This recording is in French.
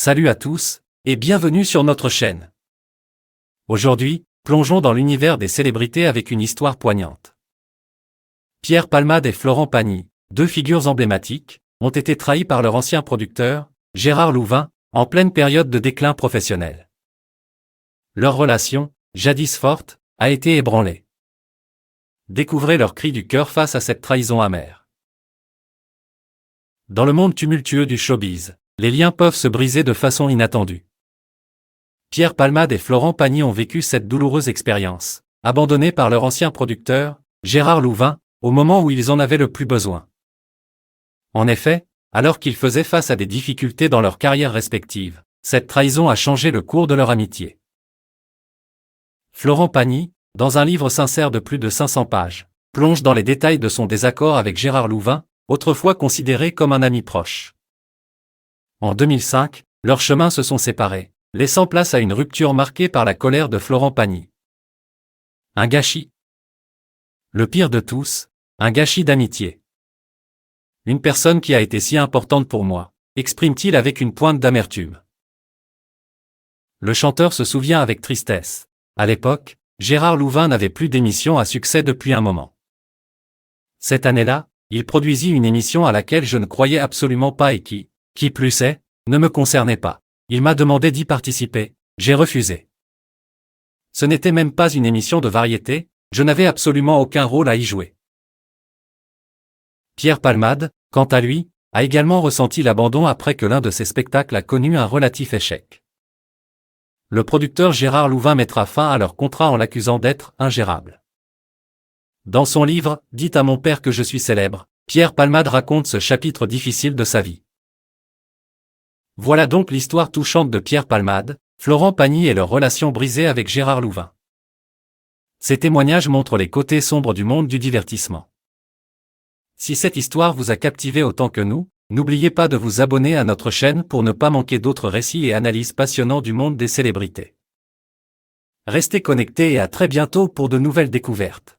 Salut à tous, et bienvenue sur notre chaîne. Aujourd'hui, plongeons dans l'univers des célébrités avec une histoire poignante. Pierre Palmade et Florent Pagny, deux figures emblématiques, ont été trahis par leur ancien producteur, Gérard Louvain, en pleine période de déclin professionnel. Leur relation, jadis forte, a été ébranlée. Découvrez leur cri du cœur face à cette trahison amère. Dans le monde tumultueux du showbiz, les liens peuvent se briser de façon inattendue. Pierre Palmade et Florent Pagny ont vécu cette douloureuse expérience, abandonnés par leur ancien producteur, Gérard Louvain, au moment où ils en avaient le plus besoin. En effet, alors qu'ils faisaient face à des difficultés dans leurs carrières respectives, cette trahison a changé le cours de leur amitié. Florent Pagny, dans un livre sincère de plus de 500 pages, plonge dans les détails de son désaccord avec Gérard Louvain, autrefois considéré comme un ami proche. En 2005, leurs chemins se sont séparés, laissant place à une rupture marquée par la colère de Florent Pagny. Un gâchis. Le pire de tous, un gâchis d'amitié. Une personne qui a été si importante pour moi, exprime-t-il avec une pointe d'amertume. Le chanteur se souvient avec tristesse. À l'époque, Gérard Louvain n'avait plus d'émission à succès depuis un moment. Cette année-là, il produisit une émission à laquelle je ne croyais absolument pas et qui plus est, ne me concernait pas. Il m'a demandé d'y participer, j'ai refusé. Ce n'était même pas une émission de variété, je n'avais absolument aucun rôle à y jouer. Pierre Palmade, quant à lui, a également ressenti l'abandon après que l'un de ses spectacles a connu un relatif échec. Le producteur Gérard Louvain mettra fin à leur contrat en l'accusant d'être ingérable. Dans son livre « Dites à mon père que je suis célèbre », Pierre Palmade raconte ce chapitre difficile de sa vie. Voilà donc l'histoire touchante de Pierre Palmade, Florent Pagny et leur relation brisée avec Gérard Louvain. Ces témoignages montrent les côtés sombres du monde du divertissement. Si cette histoire vous a captivé autant que nous, n'oubliez pas de vous abonner à notre chaîne pour ne pas manquer d'autres récits et analyses passionnants du monde des célébrités. Restez connectés et à très bientôt pour de nouvelles découvertes.